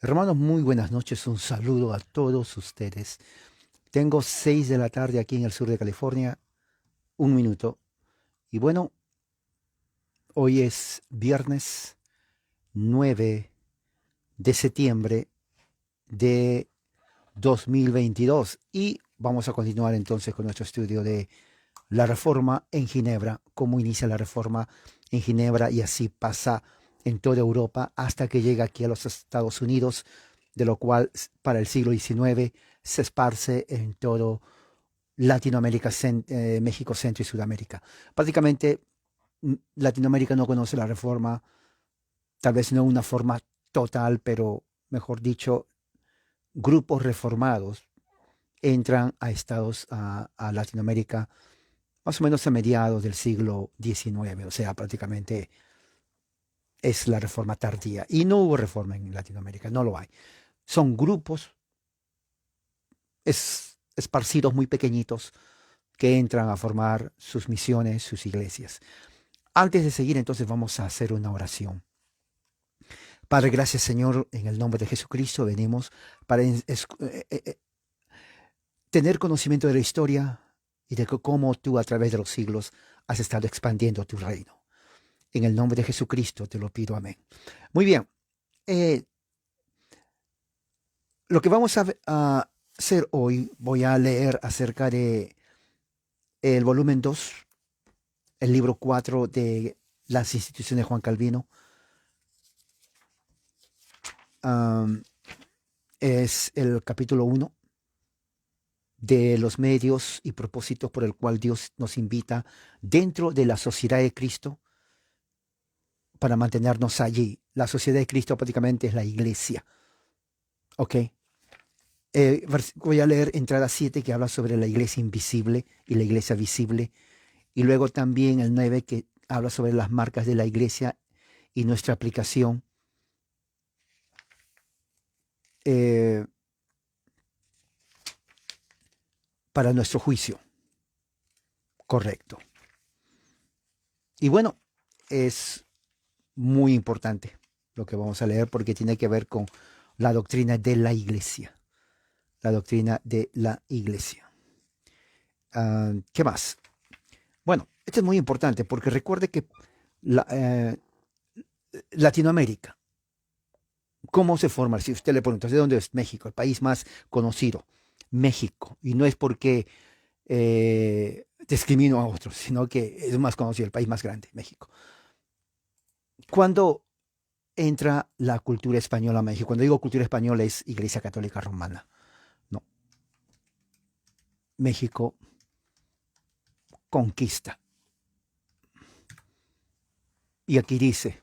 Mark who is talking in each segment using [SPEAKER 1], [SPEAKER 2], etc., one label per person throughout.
[SPEAKER 1] Hermanos, muy buenas noches. Un saludo a todos ustedes. Tengo 6 de la tarde aquí en el sur de California, un minuto. Y bueno, hoy es viernes 9 de septiembre de 2022 y vamos a continuar entonces con nuestro estudio de la reforma en Ginebra, cómo inicia la reforma en Ginebra y así pasa en toda Europa hasta que llega aquí a los Estados Unidos, de lo cual para el siglo XIX se esparce en todo Latinoamérica, México, Centro y Sudamérica. Prácticamente Latinoamérica no conoce la reforma, tal vez no una forma total, pero mejor dicho, grupos reformados entran a Latinoamérica más o menos a mediados del siglo XIX, o sea, prácticamente es la reforma tardía. Y no hubo reforma en Latinoamérica, no lo hay. Son grupos esparcidos muy pequeñitos que entran a formar sus misiones, sus iglesias. Antes de seguir, entonces vamos a hacer una oración. Padre, gracias Señor, en el nombre de Jesucristo venimos para tener conocimiento de la historia y de cómo tú a través de los siglos has estado expandiendo tu reino. En el nombre de Jesucristo te lo pido, amén. Muy bien, eh, lo que vamos a hacer hoy, voy a leer acerca de el volumen 2, el libro 4 de las instituciones de Juan Calvino. Um, es el capítulo 1 de los medios y propósitos por el cual Dios nos invita dentro de la sociedad de Cristo para mantenernos allí. La sociedad de Cristo prácticamente es la iglesia. ¿Ok? Voy a leer entrada 7 que habla sobre la iglesia invisible y la iglesia visible. Y luego también el 9 que habla sobre las marcas de la iglesia y nuestra aplicación eh, para nuestro juicio correcto. Y bueno, es muy importante lo que vamos a leer porque tiene que ver con la doctrina de la iglesia. La doctrina de la iglesia. ¿Qué más? Bueno, esto es muy importante porque recuerde que la, Latinoamérica, ¿cómo se forma? Si usted le pregunta, ¿de dónde es México? El país más conocido, México. Y no es porque discrimino a otros, sino que es más conocido, el país más grande, México. Cuando entra la cultura española a México, cuando digo cultura española es Iglesia Católica Romana, no, México conquista. Y aquí dice,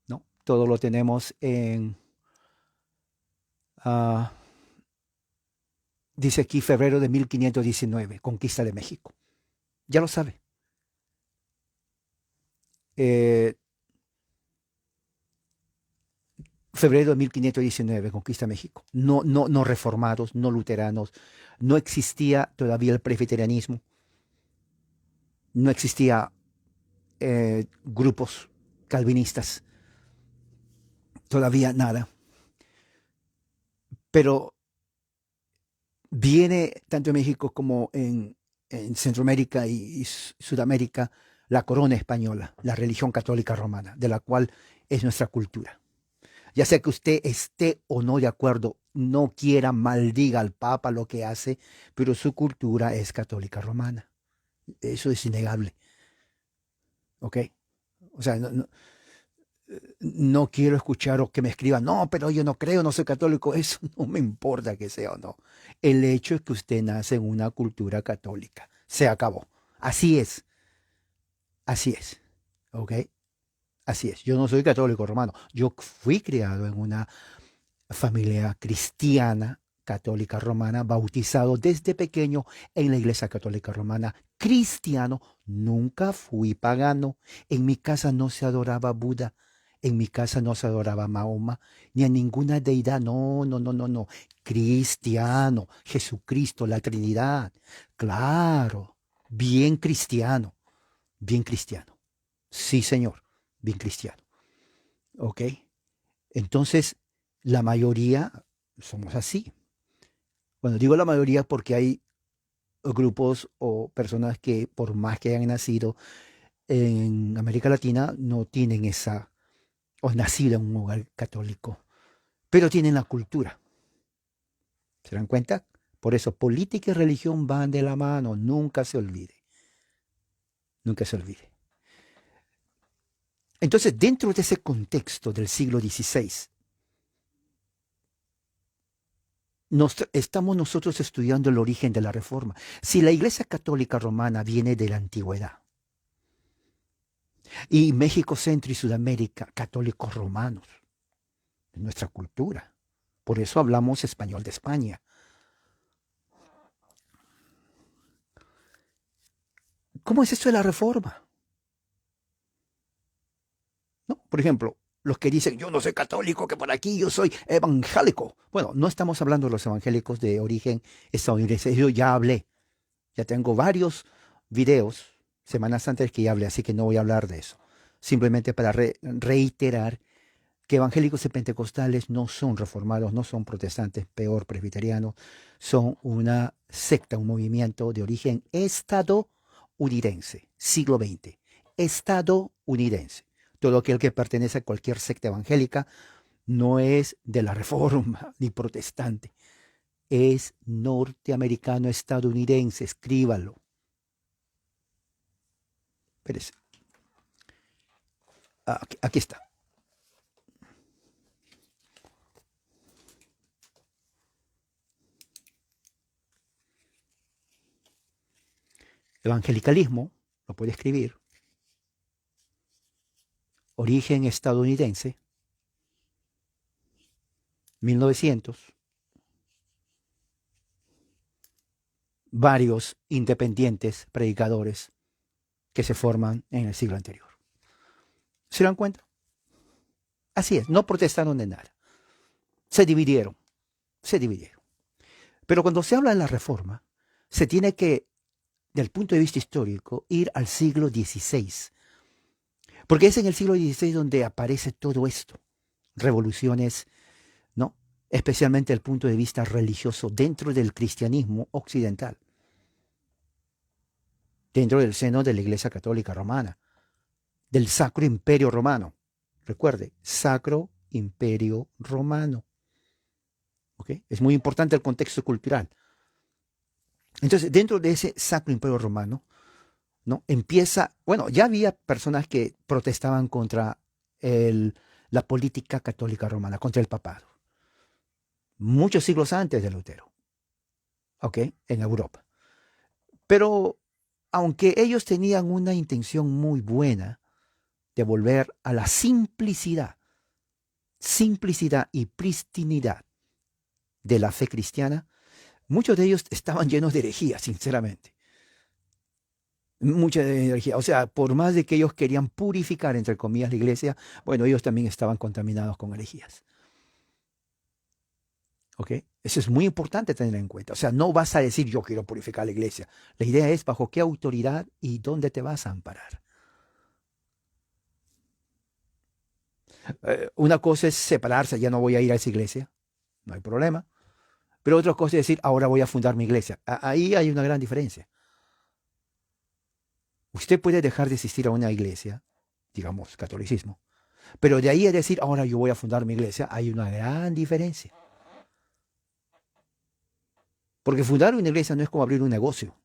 [SPEAKER 1] ¿no? Todo lo tenemos en, uh, dice aquí febrero de 1519, conquista de México. Ya lo sabe. Eh, Febrero de 1519, conquista México. No, no, no reformados, no luteranos. No existía todavía el presbiterianismo. No existía grupos calvinistas. Todavía nada. Pero viene tanto en México como en Centroamérica y Sudamérica la corona española, la religión católica romana, de la cual es nuestra cultura. Ya sea que usted esté o no de acuerdo, no quiera, maldiga al Papa lo que hace, pero su cultura es católica romana. Eso es innegable, ¿ok? O sea, no quiero escuchar o que me escriban, no, pero yo no creo, no soy católico, eso no me importa que sea o no. El hecho es que usted nace en una cultura católica. Se acabó. Así así es, ¿ok? Así es. Yo no soy católico romano. Yo fui criado en una familia cristiana, católica romana, bautizado desde pequeño en la iglesia católica romana, cristiano, nunca fui pagano. En mi casa no se adoraba Buda, en mi casa no se adoraba Mahoma, ni a ninguna deidad, no, no, no, no, no. Cristiano, Jesucristo, la Trinidad, claro, bien cristiano, bien cristiano. Sí, señor, bien cristiano. ¿Ok? Entonces, la mayoría somos así. Cuando digo la mayoría porque hay grupos o personas que por más que hayan nacido en América Latina no tienen esa, o nacido en un hogar católico, pero tienen la cultura. ¿Se dan cuenta? Por eso política y religión van de la mano, nunca se olvide, nunca se olvide. Entonces, dentro de ese contexto del siglo XVI, estamos nosotros estudiando el origen de la Reforma. Si la Iglesia Católica Romana viene de la antigüedad, y México, Centro y Sudamérica, católicos romanos, de nuestra cultura. Por eso hablamos español de España. ¿Cómo es esto de la Reforma? ¿No? Por ejemplo, los que dicen, yo no soy católico, que por aquí yo soy evangélico. Bueno, no estamos hablando de los evangélicos de origen estadounidense. Yo ya hablé, ya tengo varios videos, semanas antes que ya hablé, así que no voy a hablar de eso. Simplemente para reiterar que evangélicos y pentecostales no son reformados, no son protestantes, peor presbiterianos, son una secta, un movimiento de origen estadounidense, siglo XX, estadounidense. Todo aquel que pertenece a cualquier secta evangélica no es de la Reforma ni protestante, es norteamericano estadounidense, escríbalo. Espérese. Aquí está. Evangelicalismo, lo puede escribir, origen estadounidense, 1900, varios independientes predicadores que se forman en el siglo anterior. ¿Se dan cuenta? Así es, no protestaron de nada. Se dividieron, se dividieron. Pero cuando se habla de la reforma, se tiene que, del punto de vista histórico, ir al siglo XVI. Porque es en el siglo XVI donde aparece todo esto. Revoluciones, ¿no? Especialmente desde el punto de vista religioso dentro del cristianismo occidental. Dentro del seno de la Iglesia Católica Romana. Del Sacro Imperio Romano. Recuerde, Sacro Imperio Romano. ¿Okay? Es muy importante el contexto cultural. Entonces, dentro de ese Sacro Imperio Romano, ¿no? Empieza, bueno, ya había personas que protestaban contra la política católica romana, contra el papado, muchos siglos antes de Lutero, ¿ok? En Europa. Pero aunque ellos tenían una intención muy buena de volver a la simplicidad y pristinidad de la fe cristiana, muchos de ellos estaban llenos de herejías, sinceramente. Mucha energía. O sea, por más de que ellos querían purificar, entre comillas, la iglesia, bueno, ellos también estaban contaminados con herejías. ¿Ok? Eso es muy importante tener en cuenta. O sea, no vas a decir yo quiero purificar la iglesia. La idea es bajo qué autoridad y dónde te vas a amparar. Una cosa es separarse, ya no voy a ir a esa iglesia, no hay problema. Pero otra cosa es decir, ahora voy a fundar mi iglesia. Ahí hay una gran diferencia. Usted puede dejar de asistir a una iglesia, digamos, catolicismo, pero de ahí a decir, ahora yo voy a fundar mi iglesia, hay una gran diferencia. Porque fundar una iglesia no es como abrir un negocio,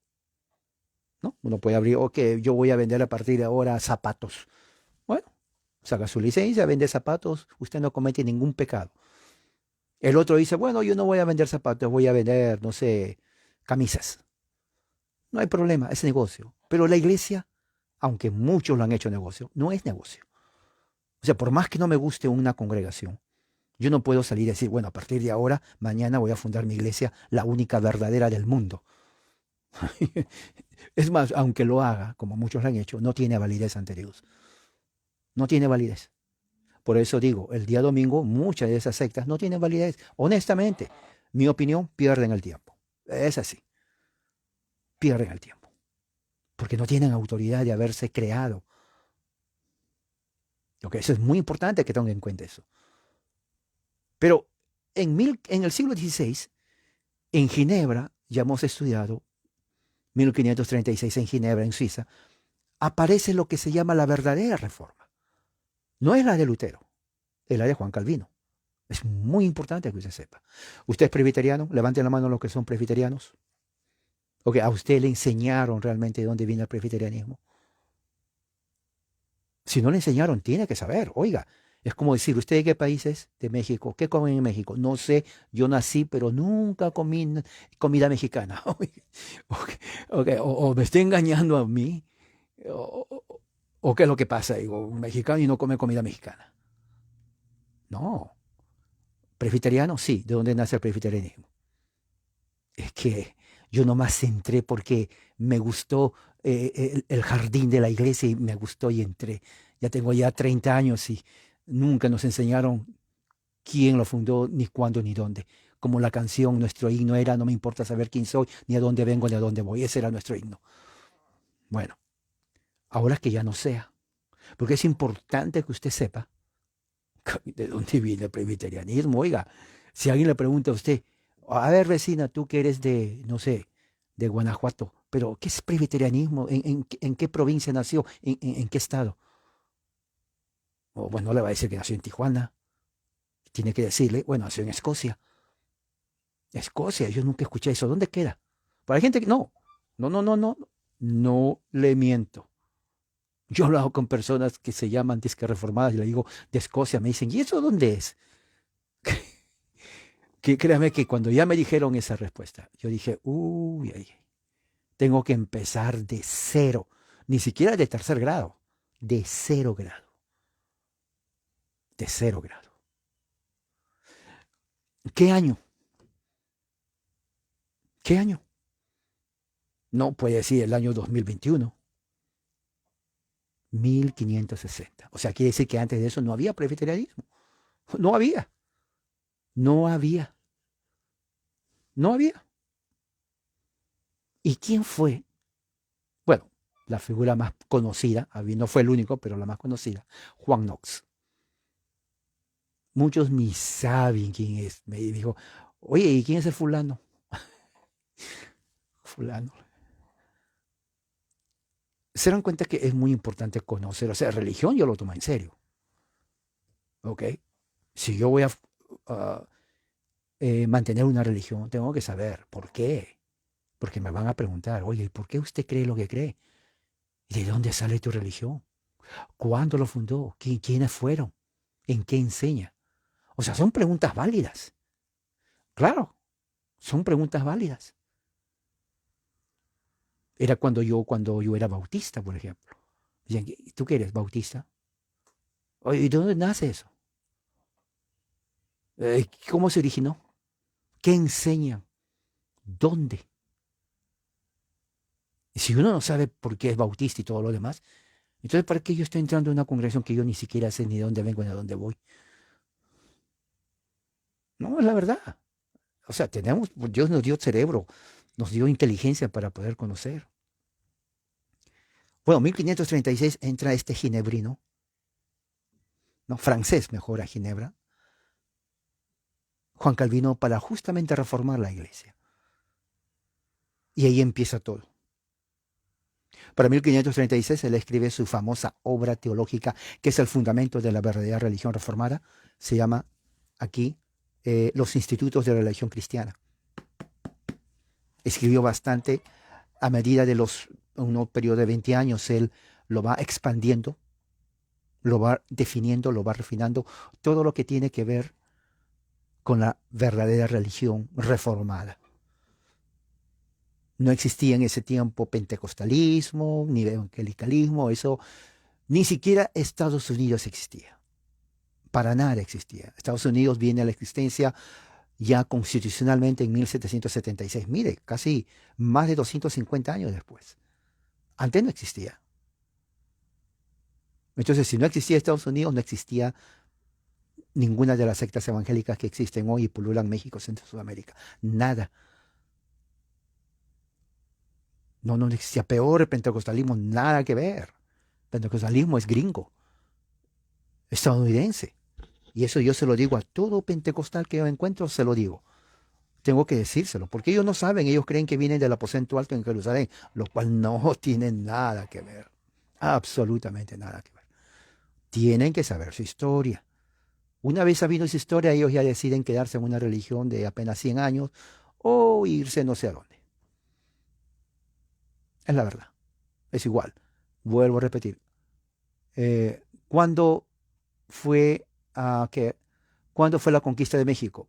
[SPEAKER 1] ¿no? Uno puede abrir, ok, yo voy a vender a partir de ahora zapatos. Bueno, saca su licencia, vende zapatos, usted no comete ningún pecado. El otro dice, bueno, yo no voy a vender zapatos, voy a vender, no sé, camisas. No hay problema, es negocio. Pero la iglesia, aunque muchos lo han hecho negocio, no es negocio. O sea, por más que no me guste una congregación, yo no puedo salir y decir, bueno, a partir de ahora, mañana voy a fundar mi iglesia, la única verdadera del mundo. Es más, aunque lo haga, como muchos lo han hecho, no tiene validez ante Dios. No tiene validez. Por eso digo, el día domingo muchas de esas sectas no tienen validez. Honestamente, mi opinión, pierden el tiempo. Es así. Pierden el tiempo. Porque no tienen autoridad de haberse creado. Okay, eso es muy importante que tengan en cuenta eso. Pero en el siglo XVI, en Ginebra, ya hemos estudiado, 1536 en Ginebra, en Suiza, aparece lo que se llama la verdadera reforma. No es la de Lutero, es la de Juan Calvino. Es muy importante que usted sepa. ¿Usted es presbiteriano? Levanten la mano los que son presbiterianos. Ok, a usted le enseñaron realmente de dónde viene el presbiterianismo. Si no le enseñaron, tiene que saber. Oiga, es como decir, ¿usted de qué país es? De México. ¿Qué comen en México? No sé, yo nací, pero nunca comí comida mexicana. Ok, ok, o me está engañando a mí, o, o qué es lo que pasa. Digo, un mexicano y no come comida mexicana. No. Presbiteriano, sí. ¿De dónde nace el presbiterianismo? Es que yo nomás entré porque me gustó el jardín de la iglesia y me gustó y entré. Ya tengo ya 30 años y nunca nos enseñaron quién lo fundó, ni cuándo, ni dónde. Como la canción, nuestro himno era, no me importa saber quién soy, ni a dónde vengo, ni a dónde voy. Ese era nuestro himno. Bueno, ahora que ya no sea, porque es importante que usted sepa de dónde viene el presbiterianismo. Oiga, si alguien le pregunta a usted, a ver, vecina, tú que eres de, no sé, de Guanajuato, pero ¿qué es presbiterianismo? ¿En qué provincia nació? ¿En qué estado? O bueno, no le va a decir que nació en Tijuana. Tiene que decirle, bueno, nació en Escocia. Escocia, yo nunca escuché eso. ¿Dónde queda? Para gente que no, no le miento. Yo he hablado con personas que se llaman disque reformadas y le digo de Escocia, me dicen, ¿y eso dónde es? Que créame que cuando ya me dijeron esa respuesta, yo dije, uy, ay, tengo que empezar de cero, ni siquiera de tercer grado, de 0 grado, de 0 grado. ¿Qué año? ¿Qué año? No puede decir el año 2021, 1560. O sea, quiere decir que antes de eso no había presbiterianismo. No había, no había, no había. ¿Y quién fue? Bueno, la figura más conocida, no fue el único, pero la más conocida, Juan Knox. Muchos ni saben quién es. Me dijo, oye, ¿y quién es el fulano? Fulano. Se dan cuenta que es muy importante conocer, o sea, religión yo lo tomo en serio, ¿ok? Si yo voy a uh, mantener una religión, tengo que saber por qué. Porque me van a preguntar, oye, ¿por qué usted cree lo que cree? ¿Y de dónde sale tu religión? ¿Cuándo lo fundó? ¿Quiénes fueron? ¿En qué enseña? O sea, son preguntas válidas. Claro, son preguntas válidas. Era cuando yo era bautista, por ejemplo. Decían, ¿tú qué eres bautista? Oye, ¿y de dónde nace eso? ¿Cómo se originó? ¿Qué enseñan? ¿Dónde? Y si uno no sabe por qué es bautista y todo lo demás, entonces ¿para qué yo estoy entrando en una congregación que yo ni siquiera sé ni de dónde vengo ni a dónde voy? No, es la verdad. O sea, Dios nos dio cerebro, nos dio inteligencia para poder conocer. Bueno, 1536 entra este ginebrino, no, francés mejor a Ginebra, Juan Calvino, para justamente reformar la iglesia. Y ahí empieza todo. Para 1536 él escribe su famosa obra teológica, que es el fundamento de la verdadera religión reformada. Se llama aquí Los Institutos de la Religión Cristiana. Escribió bastante a medida de un periodo de 20 años. Él lo va expandiendo, lo va definiendo, lo va refinando, todo lo que tiene que ver con la verdadera religión reformada. No existía en ese tiempo pentecostalismo, ni evangelicalismo, eso, ni siquiera Estados Unidos existía. Para nada existía. Estados Unidos viene a la existencia ya constitucionalmente en 1776. Mire, casi más de 250 años después. Antes no existía. Entonces, si no existía Estados Unidos, no existía ninguna de las sectas evangélicas que existen hoy y pululan México, Centro, Sudamérica. Nada. No existía. Peor el pentecostalismo, nada que ver. El pentecostalismo es gringo, estadounidense. Y eso yo se lo digo a todo pentecostal que yo encuentro, se lo digo. Tengo que decírselo, porque ellos no saben, ellos creen que vienen del aposento alto en Jerusalén, lo cual no tiene nada que ver, absolutamente nada que ver. Tienen que saber su historia. Una vez sabiendo su historia, ellos ya deciden quedarse en una religión de apenas 100 años o irse no sé a dónde. Es la verdad, es igual. Vuelvo a repetir. ¿Cuándo fue, ¿cuándo fue la conquista de México?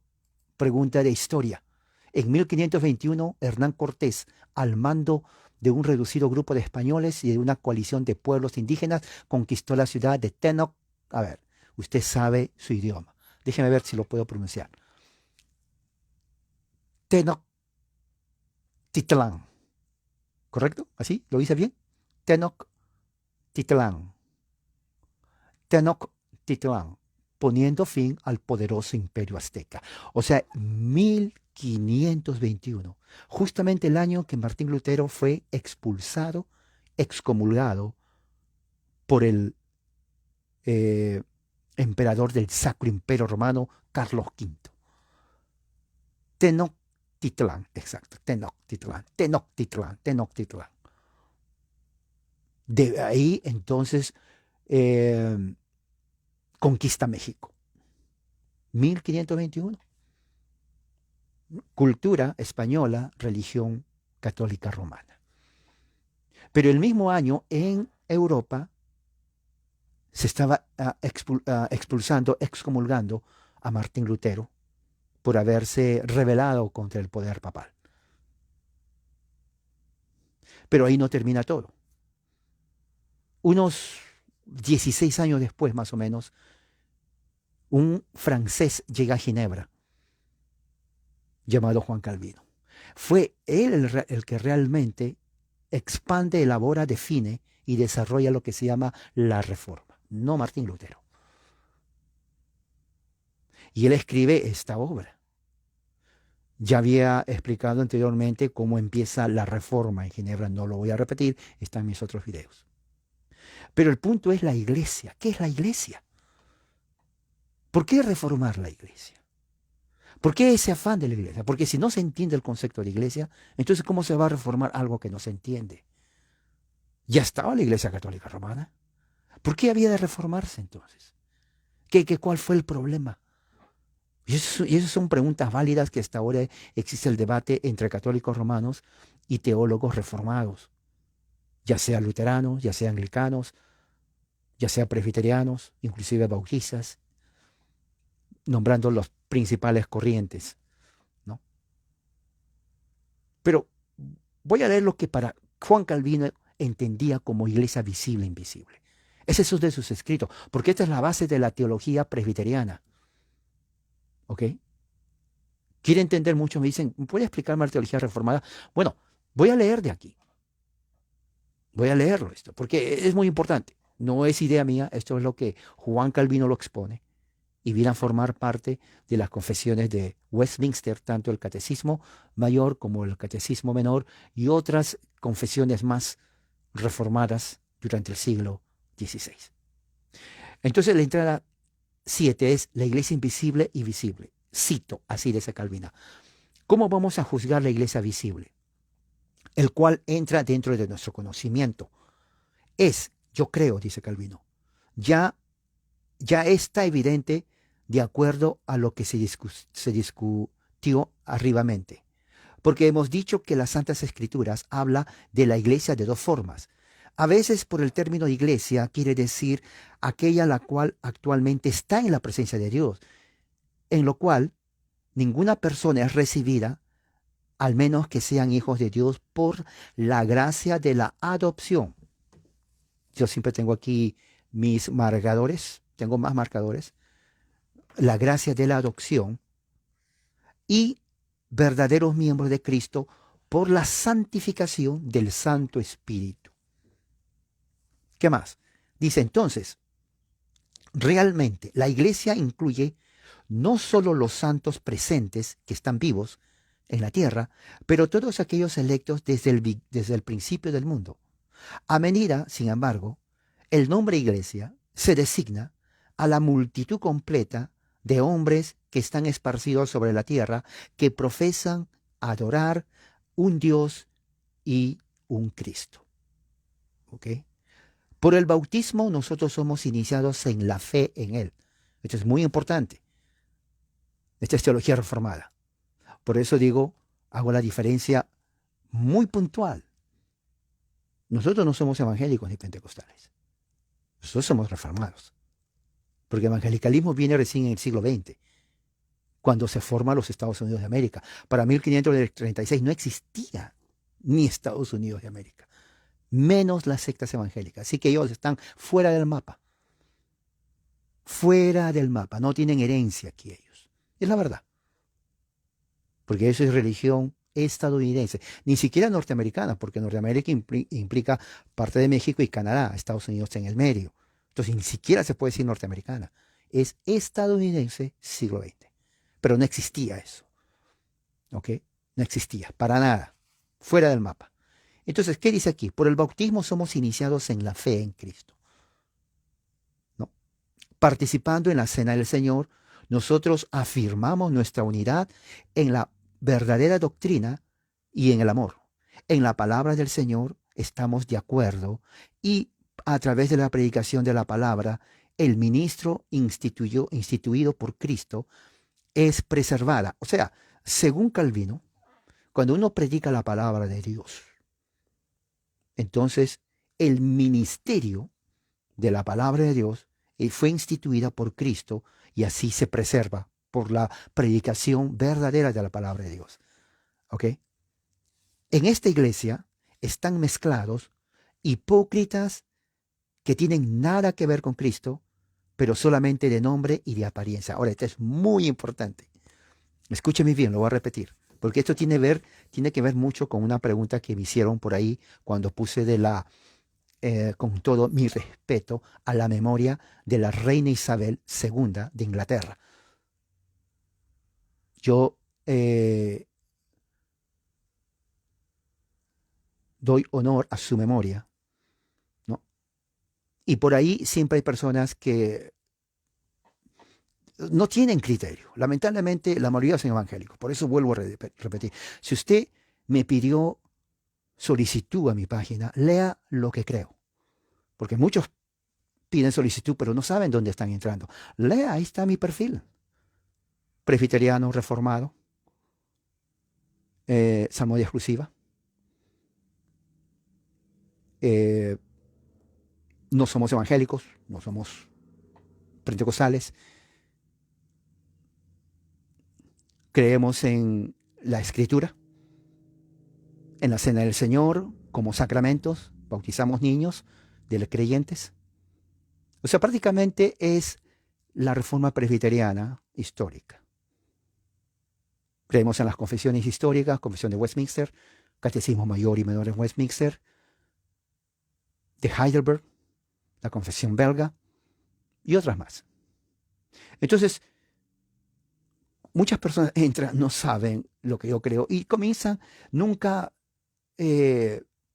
[SPEAKER 1] Pregunta de historia. En 1521, Hernán Cortés, al mando de un reducido grupo de españoles y de una coalición de pueblos indígenas, conquistó la ciudad de Tenoch. A ver, usted sabe su idioma. Déjeme ver si lo puedo pronunciar. Tenochtitlán. ¿Correcto? ¿Así? ¿Lo hice bien? Tenochtitlán. Tenochtitlán, poniendo fin al poderoso imperio azteca. O sea, 1521, justamente el año que Martín Lutero fue expulsado, excomulgado por el eh, emperador del Sacro Imperio Romano, Carlos V. Tenochtitlán, exacto, Tenochtitlán, Tenochtitlán, Tenochtitlán. De ahí entonces conquista México. 1521. Cultura española, religión católica romana. Pero el mismo año en Europa se estaba expulsando, excomulgando a Martín Lutero por haberse rebelado contra el poder papal. Pero ahí no termina todo. Unos 16 años después, más o menos, un francés llega a Ginebra llamado Juan Calvino. Fue él el que realmente expande, elabora, define y desarrolla lo que se llama la Reforma, no Martín Lutero. Y él escribe esta obra. Ya había explicado anteriormente cómo empieza la Reforma en Ginebra, no lo voy a repetir, está en mis otros videos. Pero el punto es la iglesia. ¿Qué es la iglesia? ¿Por qué reformar la iglesia? ¿Por qué ese afán de la iglesia? Porque si no se entiende el concepto de iglesia, entonces ¿cómo se va a reformar algo que no se entiende? Ya estaba la Iglesia Católica Romana. ¿Por qué había de reformarse entonces? ¿Cuál fue el problema? Y esas son preguntas válidas que hasta ahora existe el debate entre católicos romanos y teólogos reformados, ya sea luteranos, ya sea anglicanos, ya sea presbiterianos, inclusive bautistas, nombrando las principales corrientes, ¿no? Pero voy a leer lo que para Juan Calvino entendía como iglesia visible e invisible. Ese es uno de sus escritos, porque esta es la base de la teología presbiteriana. ¿Ok? Quiere entender mucho, me dicen, ¿puede explicarme la teología reformada? Bueno, voy a leer de aquí. Voy a leerlo esto, porque es muy importante. No es idea mía, esto es lo que Juan Calvino lo expone y viene a formar parte de las confesiones de Westminster, tanto el Catecismo Mayor como el Catecismo Menor y otras confesiones más reformadas durante el siglo XVI. Entonces la entrada 7 es la iglesia invisible y visible. Cito, así dice Calvino. ¿Cómo vamos a juzgar la iglesia visible? El cual entra dentro de nuestro conocimiento. Es, yo creo, dice Calvino, ya está evidente de acuerdo a lo que se discutió arribamente. Porque hemos dicho que las Santas Escrituras habla de la iglesia de dos formas. A veces por el término iglesia quiere decir aquella la cual actualmente está en la presencia de Dios, en lo cual ninguna persona es recibida, al menos que sean hijos de Dios por la gracia de la adopción. Yo siempre tengo aquí mis marcadores, tengo más marcadores. La gracia de la adopción y verdaderos miembros de Cristo por la santificación del Santo Espíritu. ¿Qué más? Dice entonces, realmente la iglesia incluye no solo los santos presentes que están vivos en la tierra, pero todos aquellos electos desde el principio del mundo. A medida, sin embargo, el nombre iglesia se designa a la multitud completa de hombres que están esparcidos sobre la tierra, que profesan adorar un Dios y un Cristo. ¿Ok? Por el bautismo nosotros somos iniciados en la fe en Él. Esto es muy importante. Esta es teología reformada. Por eso digo, hago la diferencia muy puntual. Nosotros no somos evangélicos ni pentecostales. Nosotros somos reformados. Porque el evangelicalismo viene recién en el siglo XX, cuando se forman los Estados Unidos de América. Para 1536 no existía ni Estados Unidos de América, menos las sectas evangélicas. Así que ellos están fuera del mapa. Fuera del mapa. No tienen herencia aquí ellos. Es la verdad. Porque eso es religión estadounidense. Ni siquiera norteamericana, porque Norteamérica implica parte de México y Canadá, Estados Unidos en el medio. Entonces ni siquiera se puede decir norteamericana. Es estadounidense siglo XX. Pero no existía eso. ¿Ok? No existía, para nada. Fuera del mapa. Entonces, ¿qué dice aquí? Por el bautismo somos iniciados en la fe en Cristo. ¿No? Participando en la cena del Señor, nosotros afirmamos nuestra unidad en la verdadera doctrina y en el amor. En la palabra del Señor estamos de acuerdo y a través de la predicación de la palabra, el ministro instituido por Cristo es preservada. O sea, según Calvino, cuando uno predica la palabra de Dios, entonces el ministerio de la palabra de Dios fue instituida por Cristo y así se preserva por la predicación verdadera de la palabra de Dios. ¿Ok? En esta iglesia están mezclados hipócritas que tienen nada que ver con Cristo, pero solamente de nombre y de apariencia. Ahora, esto es muy importante. Escúcheme bien, lo voy a repetir, porque esto tiene que ver mucho con una pregunta que me hicieron por ahí cuando puse con todo mi respeto, a la memoria de la reina Isabel II de Inglaterra. Yo doy honor a su memoria, ¿no? Y por ahí siempre hay personas que no tienen criterio. Lamentablemente, la mayoría son evangélicos. Por eso vuelvo a repetir. Si usted me pidió solicitud a mi página, lea lo que creo. Porque muchos piden solicitud, pero no saben dónde están entrando. Lea, ahí está mi perfil. Presbiteriano, reformado, salmodia exclusiva. No somos evangélicos, no somos pentecostales. Creemos en la Escritura, en la Cena del Señor, como sacramentos, bautizamos niños de los creyentes. O sea, prácticamente es la reforma presbiteriana histórica. Creemos en las confesiones históricas, confesión de Westminster, catecismo mayor y menor en Westminster, de Heidelberg, la confesión belga y otras más. Entonces, muchas personas entran, no saben lo que yo creo y comienzan, nunca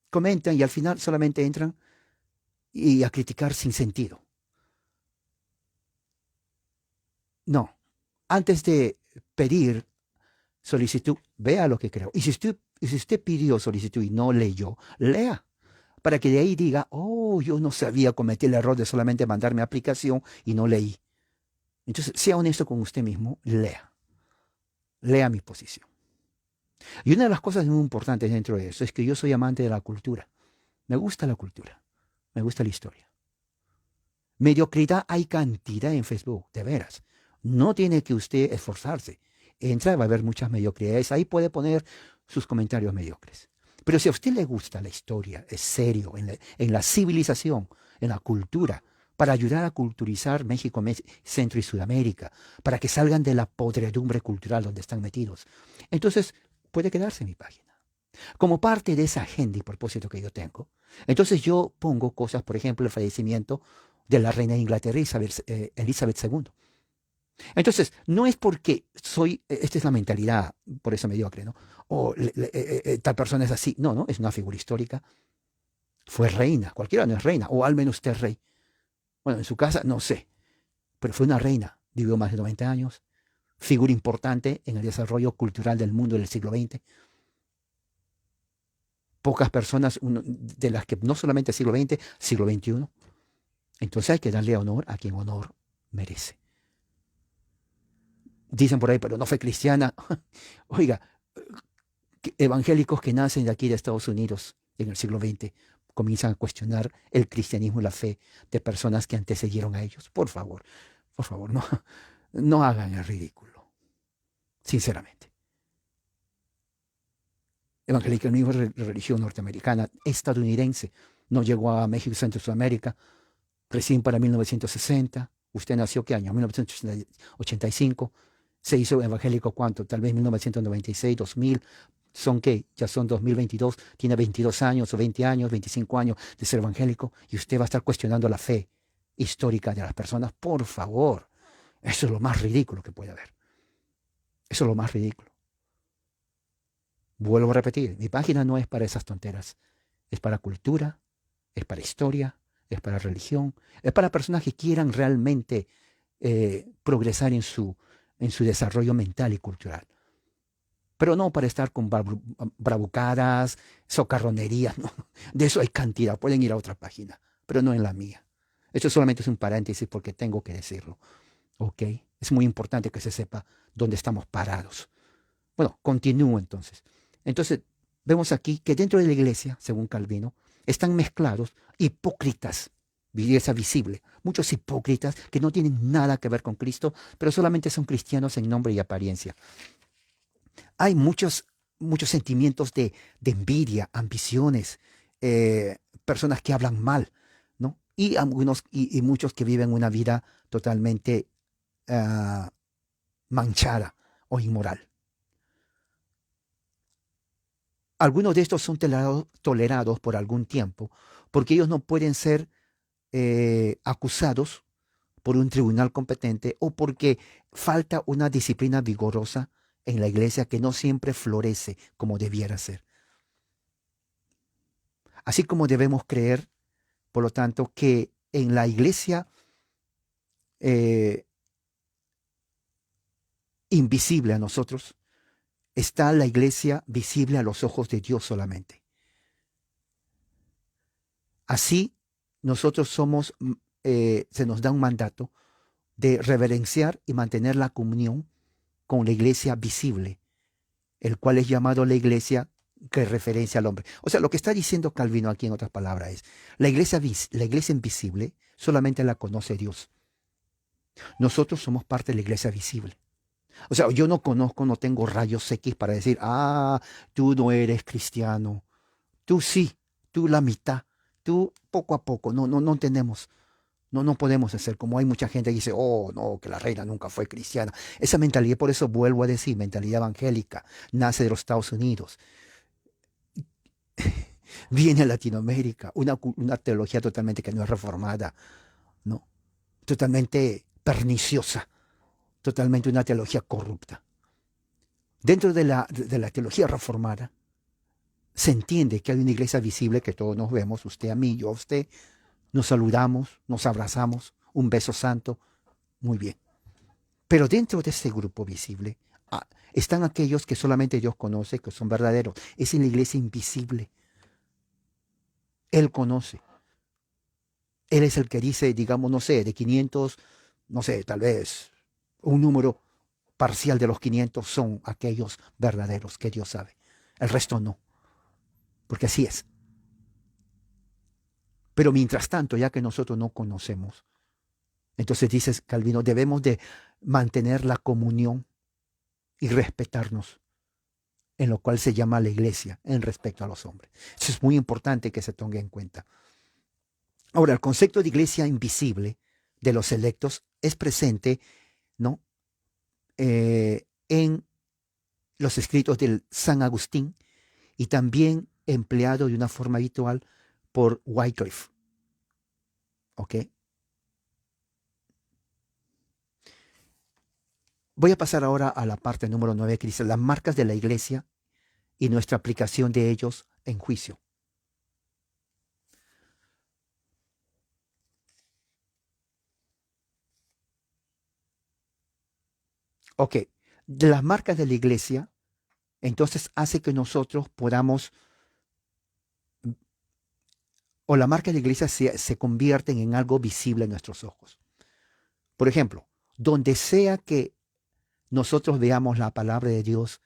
[SPEAKER 1] comentan y al final solamente entran y a criticar sin sentido. No, antes de pedir solicitud, vea lo que creo. Y si usted pidió solicitud y no leyó, lea, para que de ahí diga, oh, yo no sabía, cometí el error de solamente mandarme aplicación y no leí. Entonces, sea honesto con usted mismo, lea mi posición. Y una de las cosas muy importantes dentro de eso es que yo soy amante de la cultura. Me gusta la cultura, me gusta la historia. Mediocridad hay cantidad en Facebook, de veras. No tiene que usted esforzarse. Entra, va a haber muchas mediocridades. Ahí puede poner sus comentarios mediocres. Pero si a usted le gusta la historia, es serio, en la civilización, en la cultura, para ayudar a culturizar México, Centro y Sudamérica, para que salgan de la podredumbre cultural donde están metidos, entonces puede quedarse en mi página. Como parte de esa agenda y propósito que yo tengo, entonces yo pongo cosas, por ejemplo, el fallecimiento de la reina de Inglaterra, Elizabeth II. Entonces, no es porque esta es la mentalidad, por eso mediocre, ¿no? O tal persona es así. No, es una figura histórica. Fue reina, cualquiera no es reina, o al menos usted es rey. Bueno, en su casa, no sé, pero fue una reina. vivió más de 90 años, figura importante en el desarrollo cultural del mundo del siglo XX. Pocas personas de las que no solamente siglo XX, siglo XXI. Entonces hay que darle honor a quien honor merece. Dicen por ahí, pero no fue cristiana. Oiga, evangélicos que nacen de aquí de Estados Unidos en el siglo XX comienzan a cuestionar el cristianismo y la fe de personas que antecedieron a ellos. Por favor, no, no hagan el ridículo, sinceramente. Evangelicalismo es religión norteamericana, estadounidense. No llegó a México, Centro y Sudamérica recién para 1960. ¿Usted nació qué año? 1985. Se hizo evangélico ¿cuánto? Tal vez 1996, 2000. ¿Son qué? Ya son 2022. Tiene 22 años o 20 años, 25 años de ser evangélico y usted va a estar cuestionando la fe histórica de las personas. Por favor. Eso es lo más ridículo que puede haber. Eso es lo más ridículo. Vuelvo a repetir, mi página no es para esas tonteras. Es para cultura, es para historia, es para religión, es para personas que quieran realmente progresar en su desarrollo mental y cultural. Pero no para estar con bravucadas, socarronerías, no. De eso hay cantidad, pueden ir a otra página, pero no en la mía. Esto solamente es un paréntesis porque tengo que decirlo, ¿ok? Es muy importante que se sepa dónde estamos parados. Bueno, continúo entonces. Entonces, vemos aquí que dentro de la iglesia, según Calvino, están mezclados hipócritas, iglesia visible, muchos hipócritas que no tienen nada que ver con Cristo, pero solamente son cristianos en nombre y apariencia. Hay muchos sentimientos de envidia, ambiciones, personas que hablan mal, ¿no? Y, y muchos que viven una vida totalmente manchada o inmoral. Algunos de estos son tolerados por algún tiempo porque ellos no pueden ser acusados por un tribunal competente o porque falta una disciplina vigorosa en la iglesia que no siempre florece como debiera ser. Así como debemos creer, por lo tanto, que en la iglesia eh, invisible a nosotros está la iglesia visible a los ojos de Dios solamente. Así nosotros se nos da un mandato de reverenciar y mantener la comunión con la iglesia visible, el cual es llamado la iglesia que referencia al hombre. O sea, lo que está diciendo Calvino aquí en otras palabras es, la iglesia invisible solamente la conoce Dios. Nosotros somos parte de la iglesia visible. O sea, yo no conozco, no tengo rayos X para decir, tú no eres cristiano. Tú sí, tú la mitad, tú poco a poco. No tenemos. No podemos hacer como hay mucha gente que dice, oh, no, que la reina nunca fue cristiana. Esa mentalidad, por eso vuelvo a decir, mentalidad evangélica, nace de los Estados Unidos, viene a Latinoamérica, una teología totalmente que no es reformada, ¿no? Totalmente perniciosa, totalmente una teología corrupta. Dentro de la teología reformada, se entiende que hay una iglesia visible que todos nos vemos, usted a mí, yo a usted, nos saludamos, nos abrazamos, un beso santo, muy bien. Pero dentro de ese grupo visible están aquellos que solamente Dios conoce, que son verdaderos. Es en la iglesia invisible. Él conoce. Él es el que dice, digamos, no sé, de 500, no sé, tal vez un número parcial de los 500 son aquellos verdaderos que Dios sabe. El resto no, porque así es. Pero mientras tanto, ya que nosotros no conocemos, entonces dices, Calvino, debemos de mantener la comunión y respetarnos, en lo cual se llama la iglesia en respecto a los hombres. Eso es muy importante que se tenga en cuenta. Ahora, el concepto de iglesia invisible de los electos es presente, ¿no? En los escritos del San Agustín y también empleado de una forma habitual por Wycliffe. ¿Ok? Voy a pasar ahora a la parte número 9, que dice las marcas de la iglesia y nuestra aplicación de ellos en juicio. Ok, de las marcas de la iglesia, entonces hace que nosotros podamos, o la marca de la iglesia se convierten en algo visible en nuestros ojos. Por ejemplo, donde sea que nosotros veamos la palabra de Dios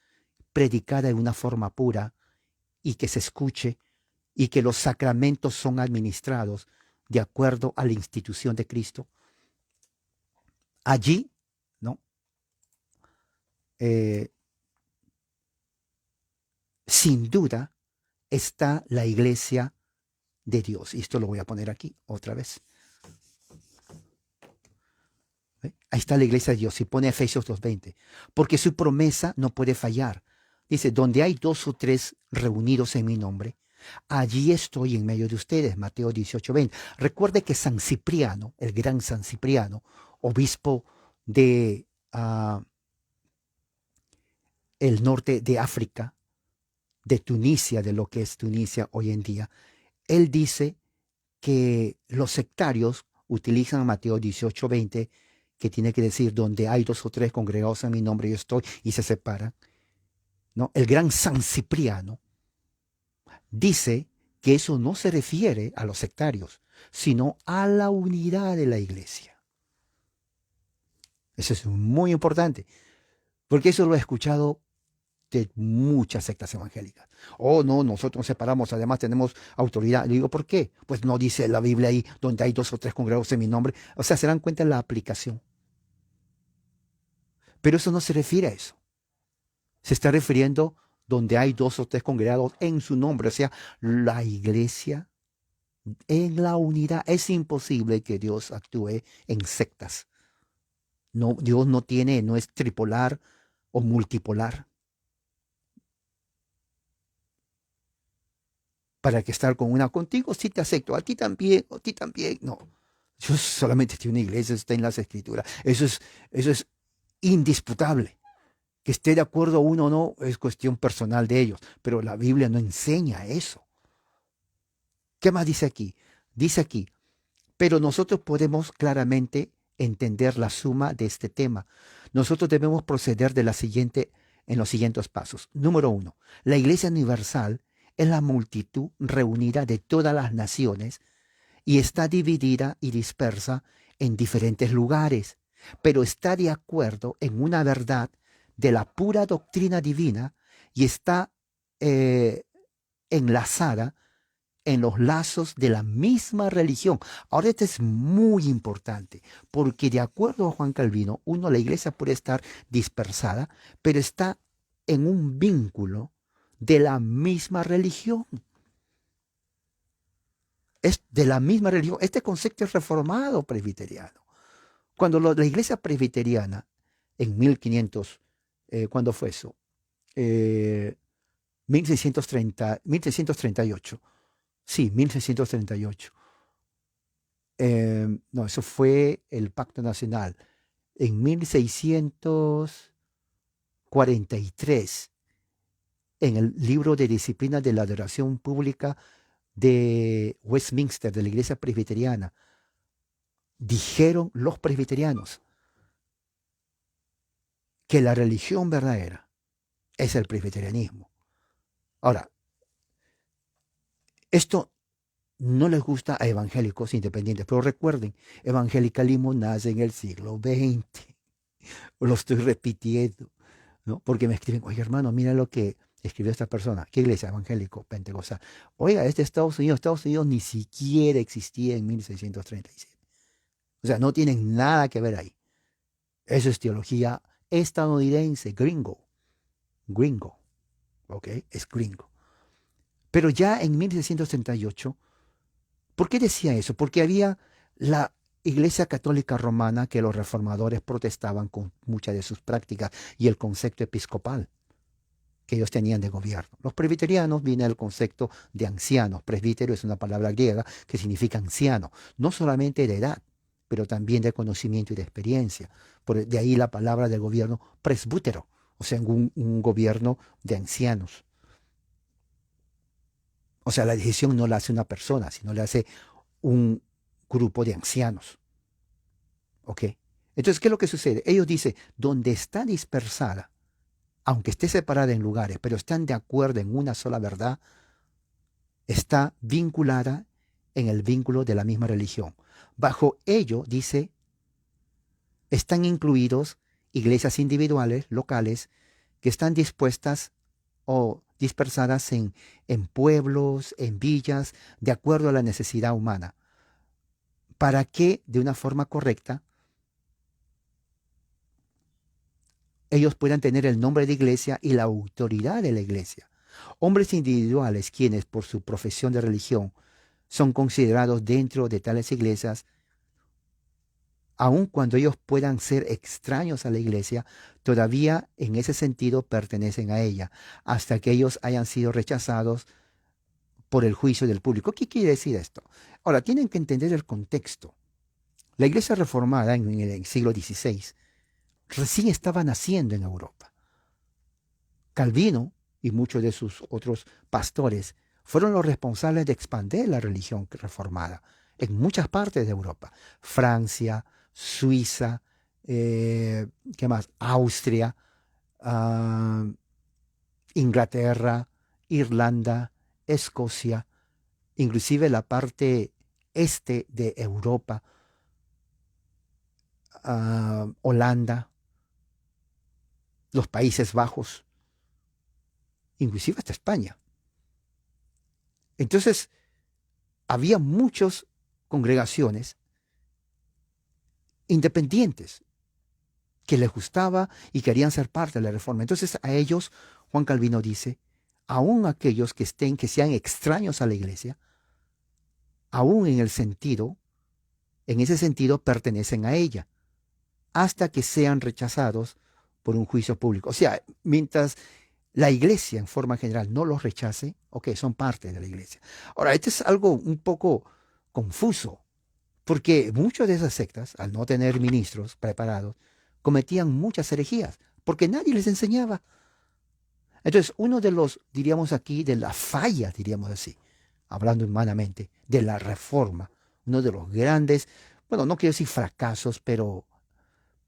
[SPEAKER 1] predicada de una forma pura y que se escuche y que los sacramentos son administrados de acuerdo a la institución de Cristo, allí, ¿no? Eh, Sin duda está la iglesia de Dios. Y esto lo voy a poner aquí otra vez. ¿Ve? Ahí está la iglesia de Dios. Y pone Efesios 2:20. Porque su promesa no puede fallar. Dice, donde hay 2 o 3 reunidos en mi nombre, allí estoy en medio de ustedes. Mateo 18:20. Recuerde que San Cipriano, el gran San Cipriano, obispo de el norte de África, de Tunisia, de lo que es Tunisia hoy en día, él dice que los sectarios utilizan Mateo 18:20, que tiene que decir, donde hay 2 o 3 congregados en mi nombre, yo estoy, y se separan, ¿no? El gran San Cipriano dice que eso no se refiere a los sectarios, sino a la unidad de la iglesia. Eso es muy importante, porque eso lo he escuchado de muchas sectas evangélicas. Oh, no, nosotros nos separamos, además tenemos autoridad. Le digo, ¿por qué? Pues no dice la Biblia ahí, donde hay 2 o 3 congregados en mi nombre. O sea, se dan cuenta de la aplicación. Pero eso no se refiere a eso. Se está refiriendo donde hay 2 o 3 congregados en su nombre. O sea, la iglesia en la unidad. Es imposible que Dios actúe en sectas. No, Dios no es tripolar o multipolar. Para que estar con una contigo, sí te acepto, a ti también, no. Yo solamente estoy en una iglesia, está en las escrituras. Eso es indisputable. Que esté de acuerdo uno o no es cuestión personal de ellos, pero la Biblia no enseña eso. ¿Qué más dice aquí? Dice aquí, pero nosotros podemos claramente entender la suma de este tema. Nosotros debemos proceder en los siguientes pasos. Número 1, la Iglesia Universal es la multitud reunida de todas las naciones y está dividida y dispersa en diferentes lugares, pero está de acuerdo en una verdad de la pura doctrina divina y está eh, enlazada en los lazos de la misma religión. Ahora esto es muy importante, porque de acuerdo a Juan Calvino, la iglesia puede estar dispersada, pero está en un vínculo de la misma religión. Es de la misma religión. Este concepto es reformado presbiteriano. Cuando la iglesia presbiteriana, en 1500, ¿cuándo fue eso? 1638. Sí, 1638. No, eso fue el Pacto Nacional. En 1643, en el libro de disciplina de la adoración pública de Westminster, de la iglesia presbiteriana, dijeron los presbiterianos que la religión verdadera es el presbiterianismo. Ahora, esto no les gusta a evangélicos independientes, pero recuerden, evangelicalismo nace en el siglo XX. Lo estoy repitiendo, ¿no? Porque me escriben, oye hermano, mira lo que escribió esta persona. ¿Qué iglesia? Evangélico, pentecostal. Oiga, este Estados Unidos. Estados Unidos ni siquiera existía en 1637. O sea, no tienen nada que ver ahí. Eso es teología estadounidense, gringo. Gringo, ¿ok? Es gringo. Pero ya en 1638, ¿por qué decía eso? Porque había la Iglesia Católica Romana que los reformadores protestaban con muchas de sus prácticas y el concepto episcopal que ellos tenían de gobierno. Los presbiterianos viene el concepto de ancianos. Presbítero es una palabra griega que significa anciano, no solamente de edad, pero también de conocimiento y de experiencia. De ahí la palabra del gobierno presbútero, o sea, un gobierno de ancianos. O sea, la decisión no la hace una persona, sino la hace un grupo de ancianos. ¿Ok? Entonces, ¿qué es lo que sucede? Ellos dicen, donde está dispersada, aunque esté separada en lugares, pero están de acuerdo en una sola verdad, está vinculada en el vínculo de la misma religión. Bajo ello, dice, están incluidos iglesias individuales, locales, que están dispuestas o dispersadas en pueblos, en villas, de acuerdo a la necesidad humana, para que de una forma correcta ellos puedan tener el nombre de iglesia y la autoridad de la iglesia. Hombres individuales quienes por su profesión de religión son considerados dentro de tales iglesias, aun cuando ellos puedan ser extraños a la iglesia, todavía en ese sentido pertenecen a ella, hasta que ellos hayan sido rechazados por el juicio del público. ¿Qué quiere decir esto? Ahora, tienen que entender el contexto. La iglesia reformada en el siglo XVI recién estaba naciendo en Europa. Calvino y muchos de sus otros pastores fueron los responsables de expandir la religión reformada en muchas partes de Europa. Francia, Suiza, ¿qué más? Austria, ah, Inglaterra, Irlanda, Escocia, inclusive la parte este de Europa, Holanda, los Países Bajos, inclusive hasta España. Entonces, había muchas congregaciones independientes que les gustaba y querían ser parte de la reforma. Entonces, a ellos, Juan Calvino dice, aún aquellos que sean extraños a la iglesia, aún en ese sentido, pertenecen a ella, hasta que sean rechazados por un juicio público. O sea, mientras la iglesia en forma general no los rechace, ok, son parte de la iglesia. Ahora, esto es algo un poco confuso, porque muchas de esas sectas, al no tener ministros preparados, cometían muchas herejías, porque nadie les enseñaba. Entonces, uno de los, diríamos aquí, de las fallas, diríamos así, hablando humanamente, de la reforma, uno de los grandes, bueno, no quiero decir fracasos, pero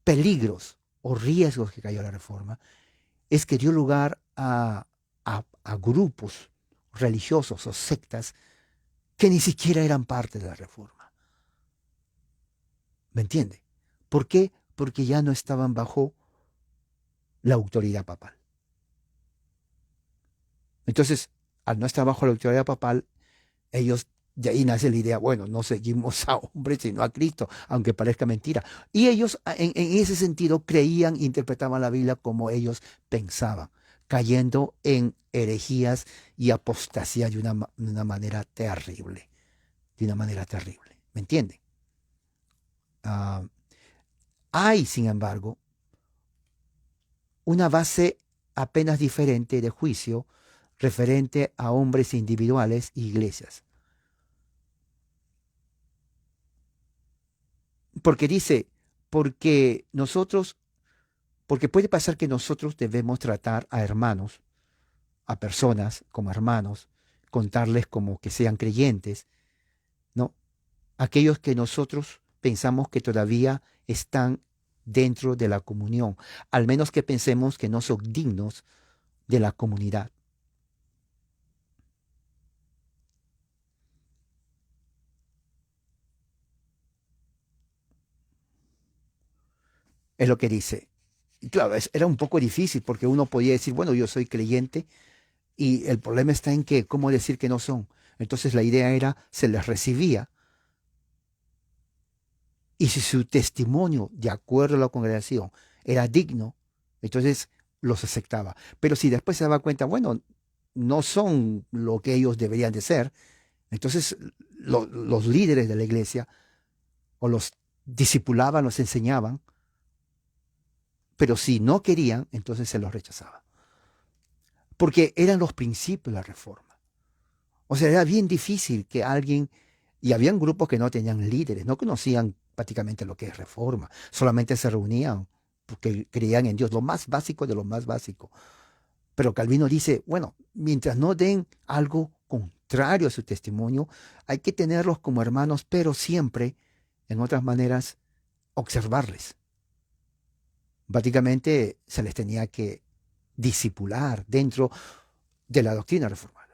[SPEAKER 1] peligros o riesgos que cayó la reforma, es que dio lugar a grupos religiosos o sectas que ni siquiera eran parte de la reforma. ¿Me entiende? ¿Por qué? Porque ya no estaban bajo la autoridad papal. Entonces, al no estar bajo la autoridad papal, ellos, de ahí nace la idea, bueno, no seguimos a hombres sino a Cristo, aunque parezca mentira. Y ellos en ese sentido creían, interpretaban la Biblia como ellos pensaban, cayendo en herejías y apostasía de una manera terrible, de una manera terrible. ¿Me entienden? Ah, hay, sin embargo, una base apenas diferente de juicio referente a hombres individuales e iglesias. Porque dice, porque nosotros, porque puede pasar que nosotros debemos tratar a hermanos, a personas como hermanos, contarles como que sean creyentes, ¿no? Aquellos que nosotros pensamos que todavía están dentro de la comunión, al menos que pensemos que no son dignos de la comunidad. Es lo que dice. Y claro, era un poco difícil porque uno podía decir, bueno, yo soy creyente y el problema está en que, ¿cómo decir que no son? Entonces la idea era, se les recibía y si su testimonio, de acuerdo a la congregación, era digno, entonces los aceptaba. Pero si después se daba cuenta, bueno, no son lo que ellos deberían de ser, entonces los líderes de la iglesia o los discipulaban, los enseñaban, pero si no querían, entonces se los rechazaba. Porque eran los principios de la reforma. O sea, era bien difícil que alguien, y habían grupos que no tenían líderes, no conocían prácticamente lo que es reforma, solamente se reunían porque creían en Dios, lo más básico de lo más básico. Pero Calvino dice, bueno, mientras no den algo contrario a su testimonio, hay que tenerlos como hermanos, pero siempre, en otras maneras, observarles. Básicamente se les tenía que discipular dentro de la doctrina reformada.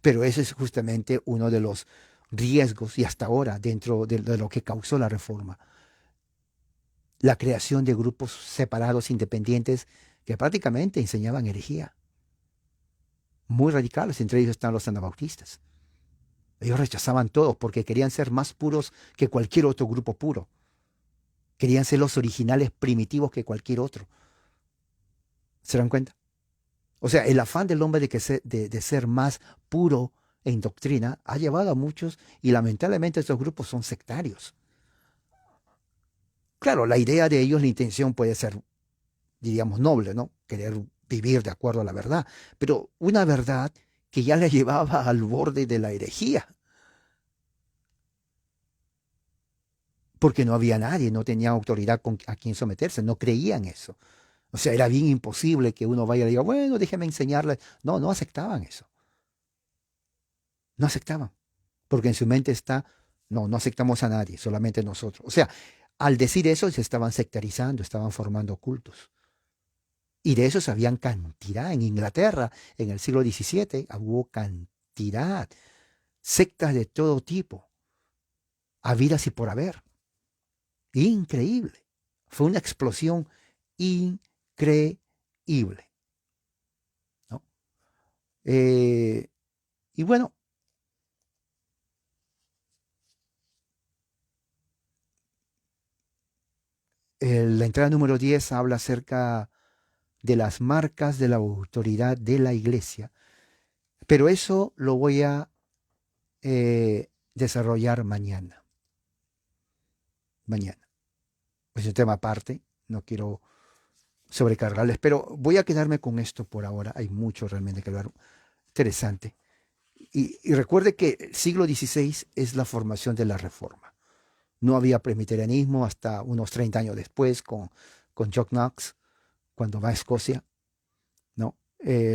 [SPEAKER 1] Pero ese es justamente uno de los riesgos y hasta ahora dentro de lo que causó la reforma. La creación de grupos separados, independientes, que prácticamente enseñaban herejía. Muy radicales, entre ellos están los anabautistas. Ellos rechazaban todo porque querían ser más puros que cualquier otro grupo puro. Querían ser los originales primitivos que cualquier otro. ¿Se dan cuenta? O sea, el afán del hombre de ser más puro en doctrina ha llevado a muchos, y lamentablemente estos grupos son sectarios. Claro, la idea de ellos, la intención puede ser, diríamos, noble, ¿no? Querer vivir de acuerdo a la verdad, pero una verdad que ya le llevaba al borde de la herejía, porque no había nadie, no tenía autoridad a quien someterse, no creían eso. O sea, era bien imposible que uno vaya y diga, bueno, déjeme enseñarle. No, no aceptaban eso. No aceptaban. Porque en su mente está, no, no aceptamos a nadie, solamente nosotros. O sea, al decir eso se estaban sectarizando, estaban formando cultos. Y de esos habían cantidad. En Inglaterra, en el siglo XVII, hubo cantidad. Sectas de todo tipo, habidas y por haber. Increíble. Fue una explosión increíble, ¿no? Eh, y bueno, la entrada número 10 habla acerca de las marcas de la autoridad de la iglesia, pero eso lo voy a desarrollar mañana. Mañana. Es un tema aparte, no quiero sobrecargarles, pero voy a quedarme con esto por ahora. Hay mucho realmente que hablar. Interesante. Y recuerde que el siglo XVI es la formación de la Reforma. No había presbiterianismo hasta unos 30 años después con John Knox, cuando va a Escocia, ¿no?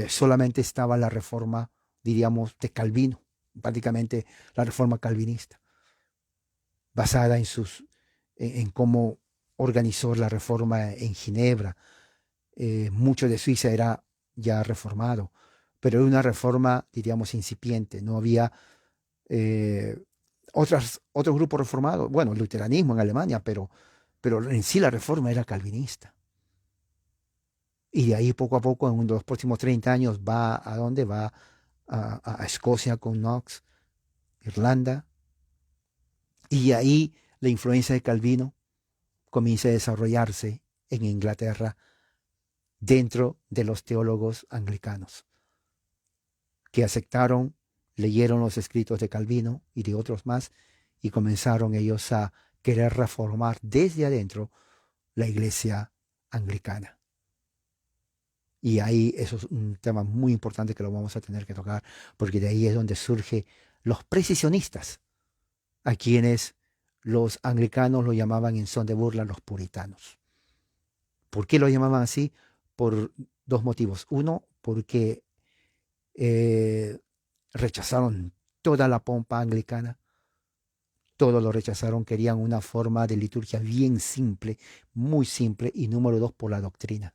[SPEAKER 1] Solamente estaba la Reforma, diríamos, de Calvino, prácticamente la Reforma calvinista, basada en cómo organizó la Reforma en Ginebra. Mucho de Suiza era ya reformado, pero era una reforma, diríamos, incipiente. No había eh, otros grupos reformados. Bueno, el luteranismo en Alemania, pero en sí la reforma era calvinista. Y de ahí poco a poco, en los próximos 30 años, va a dónde va a Escocia con Knox, Irlanda, y ahí la influencia de Calvino comienza a desarrollarse en Inglaterra dentro de los teólogos anglicanos, que aceptaron, leyeron los escritos de Calvino y de otros más, y comenzaron ellos a querer reformar desde adentro la iglesia anglicana. Y ahí eso es un tema muy importante que lo vamos a tener que tocar, porque de ahí es donde surgen los precisionistas, a quienes los anglicanos lo llamaban en son de burla los puritanos. ¿Por qué lo llamaban así? Por dos motivos. Uno, porque eh, rechazaron toda la pompa anglicana, todo lo rechazaron, querían una forma de liturgia bien simple, muy simple, y número dos, por la doctrina.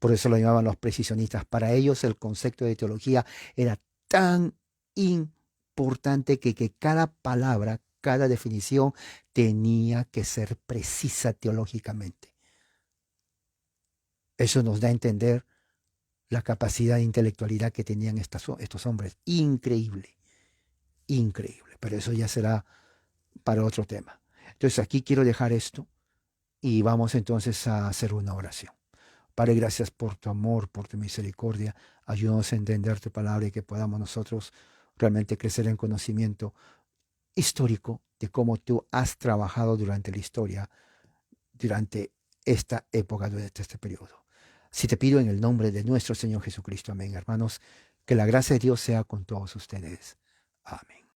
[SPEAKER 1] Por eso lo llamaban los precisionistas. Para ellos el concepto de teología era tan importante que cada palabra, cada definición tenía que ser precisa teológicamente. Eso nos da a entender la capacidad de intelectualidad que tenían estos hombres. Increíble, increíble. Pero eso ya será para otro tema. Entonces aquí quiero dejar esto y vamos entonces a hacer una oración. Padre, gracias por tu amor, por tu misericordia. Ayúdanos a entender tu palabra y que podamos nosotros realmente crecer en conocimiento histórico de cómo tú has trabajado durante la historia, durante esta época, durante este periodo. Si te pido en el nombre de nuestro Señor Jesucristo, amén, hermanos, que la gracia de Dios sea con todos ustedes. Amén.